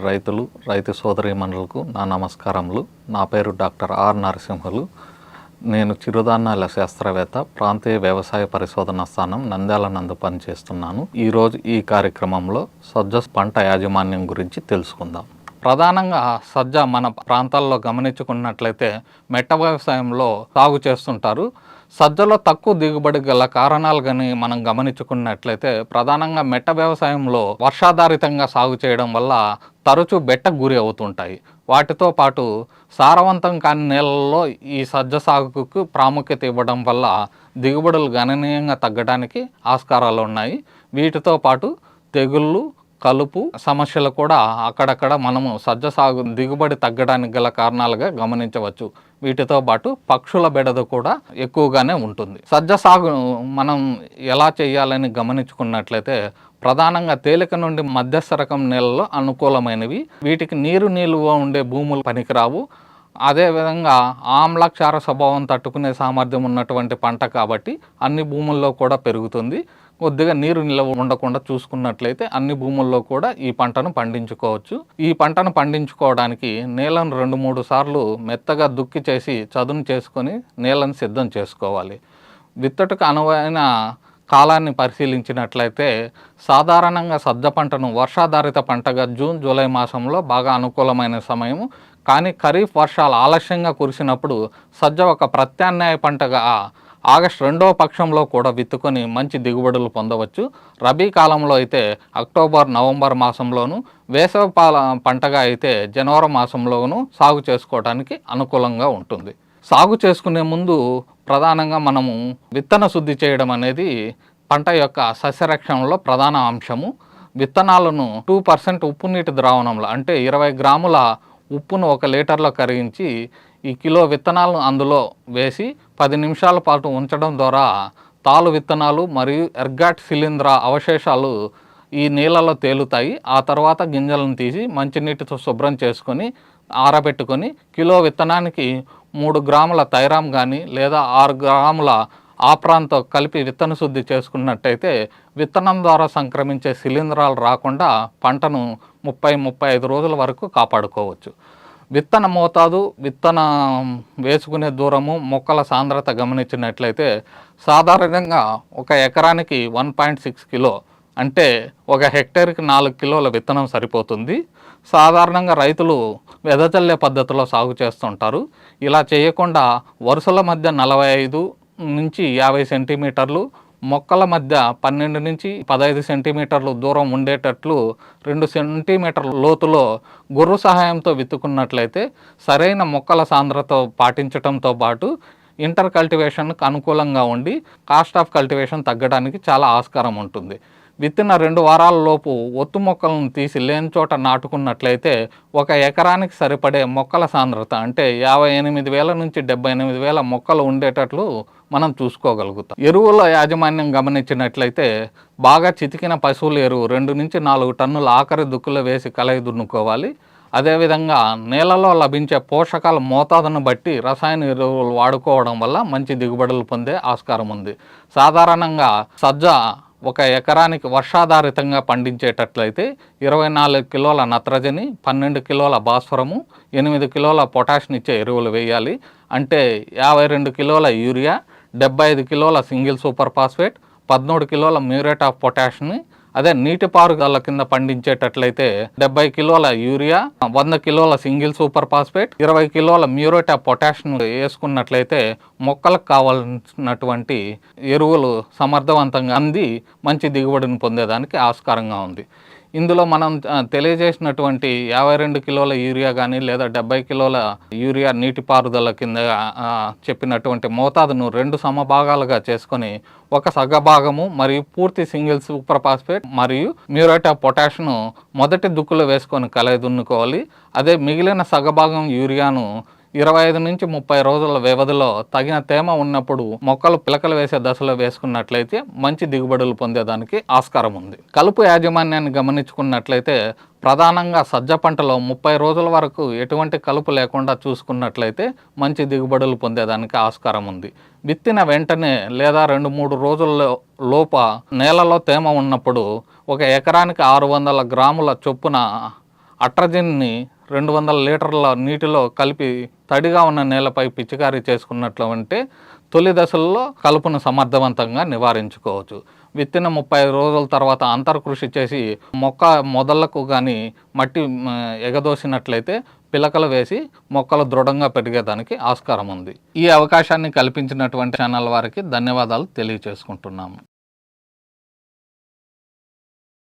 రైతులు రైతు సోదరీమణులకు నా నమస్కారములు. నా పేరు డాక్టర్ ఆర్ నరసింహులు. నేను చిరుధాన్యాల శాస్త్రవేత్త, ప్రాంతీయ వ్యవసాయ పరిశోధన స్థానం నంద్యాల నందు పనిచేస్తున్నాను. ఈరోజు ఈ కార్యక్రమంలో సజ్జ పంట యాజమాన్యం గురించి తెలుసుకుందాం. ప్రధానంగా సజ్జ మన ప్రాంతాల్లో గమనించుకున్నట్లయితే మెట్ట వ్యవసాయంలో సాగు చేస్తుంటారు. సజ్జలో తక్కువ దిగుబడి గల కారణాలు కానీ మనం గమనించుకున్నట్లయితే ప్రధానంగా మెట్ట వ్యవసాయంలో వర్షాధారితంగా సాగు చేయడం వల్ల తరచూ బెట్టకు గురి అవుతుంటాయి. వాటితో పాటు సారవంతం కాని నేలల్లో ఈ సజ్జ సాగుకు ప్రాముఖ్యత ఇవ్వడం వల్ల దిగుబడులు గణనీయంగా తగ్గడానికి ఆస్కారాలు ఉన్నాయి. వీటితో పాటు తెగుళ్ళు, కలుపు సమస్యలు కూడా అక్కడక్కడ మనము సజ్జ సాగు దిగుబడి తగ్గడానికి గల కారణాలుగా గమనించవచ్చు. వీటితో పాటు పక్షుల బెడద కూడా ఎక్కువగానే ఉంటుంది. సజ్జ సాగు మనం ఎలా చేయాలని గమనించుకున్నట్లయితే ప్రధానంగా తేలిక నుండి మధ్యస్థ రకం నేలల్లో అనుకూలమైనవి. వీటికి నీరు నిలువ ఉండే భూములు పనికిరావు. అదేవిధంగా ఆమ్లక్షార స్వభావం తట్టుకునే సామర్థ్యం ఉన్నటువంటి పంట కాబట్టి అన్ని భూముల్లో కూడా పెరుగుతుంది. కొద్దిగా నీరు నిల్వ ఉండకుండా చూసుకున్నట్లయితే అన్ని భూముల్లో కూడా ఈ పంటను పండించుకోవచ్చు. ఈ పంటను పండించుకోవడానికి నేలను 2-3 సార్లు మెత్తగా దుక్కి చేసి చదును చేసుకొని నేలను సిద్ధం చేసుకోవాలి. విత్తటకు అనువైన కాలాన్ని పరిశీలించినట్లయితే సాధారణంగా సజ్జ పంటను వర్షాధారిత పంటగా జూన్, జూలై మాసంలో బాగా అనుకూలమైన సమయము. కానీ ఖరీఫ్ వర్షాలు ఆలస్యంగా కురిసినప్పుడు సజ్జ ఒక ప్రత్యామ్నాయ పంటగా ఆగస్టు 2వ పక్షంలో కూడా విత్తుకొని మంచి దిగుబడులు పొందవచ్చు. రబీ కాలంలో అయితే అక్టోబర్, నవంబర్ మాసంలోను, వేసవి పంటగా అయితే జనవరి మాసంలోను సాగు చేసుకోవడానికి అనుకూలంగా ఉంటుంది. సాగు చేసుకునే ముందు ప్రధానంగా మనము విత్తన శుద్ధి చేయడం అనేది పంట యొక్క సస్యరక్షణలో ప్రధాన అంశము. విత్తనాలను 2% ఉప్పు నీటి ద్రావణంలో అంటే 20 గ్రాముల ఉప్పును 1 లీటర్లో కరిగించి ఈ కిలో విత్తనాలను అందులో వేసి 10 నిమిషాల పాటు ఉంచడం ద్వారా తాలు విత్తనాలు మరియు ఎర్గాట్ శిలీంధ్ర అవశేషాలు ఈ నీళ్ళలో తేలుతాయి. ఆ తర్వాత గింజలను తీసి మంచినీటితో శుభ్రం చేసుకొని ఆరబెట్టుకొని కిలో విత్తనానికి 3 గ్రాముల థైరామ్ కానీ లేదా 6 గ్రాముల ఆప్రాన్తో కలిపి విత్తన శుద్ధి చేసుకున్నట్టయితే విత్తనం ద్వారా సంక్రమించే శిలీంధ్రాలు రాకుండా పంటను 30-35 రోజుల వరకు కాపాడుకోవచ్చు. విత్తన మోతాదు, విత్తన వేసుకునే దూరము, మొక్కల సాంద్రత గమనించినట్లయితే సాధారణంగా 1 ఎకరానికి 1.6 కిలో అంటే 1 హెక్టేర్కి 4 కిలోల విత్తనం సరిపోతుంది. సాధారణంగా రైతులు వెదజల్లే పద్ధతిలో సాగు చేస్తుంటారు. ఇలా చేయకుండా వరుసల మధ్య 45 నుంచి 50 సెంటీమీటర్లు, మొక్కల మధ్య 12 నుంచి 15 సెంటీమీటర్లు దూరం ఉండేటట్లు 2 సెంటీమీటర్ల లోతులో గొర్రు సహాయంతో విత్తుకున్నట్లయితే సరైన మొక్కల సాంద్రత పాటించడంతో పాటు ఇంటర్ కల్టివేషన్కు అనుకూలంగా ఉండి కాస్ట్ ఆఫ్ కల్టివేషన్ తగ్గడానికి చాలా ఆస్కారం ఉంటుంది. విత్తిన 2 వారాల లోపు ఒత్తు మొక్కలను తీసి లేని చోట నాటుకున్నట్లయితే 1 ఎకరానికి సరిపడే మొక్కల సాంద్రత అంటే 58,000 నుంచి 78,000 మొక్కలు ఉండేటట్లు మనం చూసుకోగలుగుతాం. ఎరువుల యాజమాన్యం గమనించినట్లయితే బాగా చితికిన పశువుల ఎరువు 2 నుంచి 4 టన్నుల ఆఖరి దుక్కులో వేసి కలయి దున్నుకోవాలి. అదేవిధంగా నేలలో లభించే పోషకాల మోతాదును బట్టి రసాయన ఎరువులు వాడుకోవడం వల్ల మంచి దిగుబడులు పొందే ఆస్కారం ఉంది. సాధారణంగా సజ్జ 1 ఎకరానికి వర్షాధారితంగా పండించేటట్లయితే 24 కిలోల నత్రజని, 12 కిలోల భాస్వరము, 8 కిలోల పొటాషినిచ్చే ఎరువులు వేయాలి. అంటే 52 కిలోల యూరియా, 75 కిలోల సింగిల్ సూపర్ ఫాస్ఫేట్, 13 కిలోల మ్యూరేట్ ఆఫ్ పొటాష్ని. అదే నీటిపారుదల కింద పండించేటట్లయితే 70 కిలోల యూరియా, 100 కిలోల సింగిల్ సూపర్ ఫాస్ఫేట్, 20 కిలోల మ్యూరేట్ ఆఫ్ పొటాష్ను వేసుకున్నట్లయితే మొక్కలకు కావాల్సినటువంటి ఎరువులు సమర్థవంతంగా అంది మంచి దిగుబడిని పొందేదానికి ఆస్కారంగా ఉంది. ఇందులో మనం తెలియజేసినటువంటి 52 కిలోల యూరియా కానీ లేదా 70 కిలోల యూరియా నీటిపారుదల కింద చెప్పినటువంటి మోతాదును 2 సమభాగాలుగా చేసుకొని 1 సగభాగము మరియు పూర్తి సింగిల్ సూపర్ ఫాస్ఫేట్ మరియు మ్యూరేట్ ఆఫ్ పొటాష్ను మొదటి దుక్కులో వేసుకొని కలయి దున్నుకోవాలి. అదే మిగిలిన సగభాగం యూరియాను 25 నుంచి 30 రోజుల వ్యవధిలో తగిన తేమ ఉన్నప్పుడు మొక్కలు పిలకలు వేసే దశలో వేసుకున్నట్లయితే మంచి దిగుబడులు పొందేదానికి ఆస్కారం ఉంది. కలుపు యాజమాన్యాన్ని గమనించుకున్నట్లయితే ప్రధానంగా సజ్జ పంటలో 30 రోజుల వరకు ఎటువంటి కలుపు లేకుండా చూసుకున్నట్లయితే మంచి దిగుబడులు పొందేదానికి ఆస్కారం ఉంది. విత్తిన వెంటనే లేదా 2-3 రోజుల లోప నేలలో తేమ ఉన్నప్పుడు 1 ఎకరానికి 600 గ్రాముల చొప్పున అట్రజిన్ని 200 లీటర్ల నీటిలో కలిపి తడిగా ఉన్న నేలపై పిచికారీ చేసుకున్నట్లయితే తొలి దశల్లో కలుపును సమర్థవంతంగా నివారించుకోవచ్చు. విత్తిన 30 రోజుల తర్వాత అంతర్కృషి చేసి మొక్క మొదళ్లకు కానీ మట్టి ఎగదోసినట్లయితే పిలకలు వేసి మొక్కలు దృఢంగా పెరిగేదానికి ఆస్కారం ఉంది. ఈ అవకాశాన్ని కల్పించినటువంటి ఛానల్ వారికి ధన్యవాదాలు తెలియజేసుకుంటున్నాము.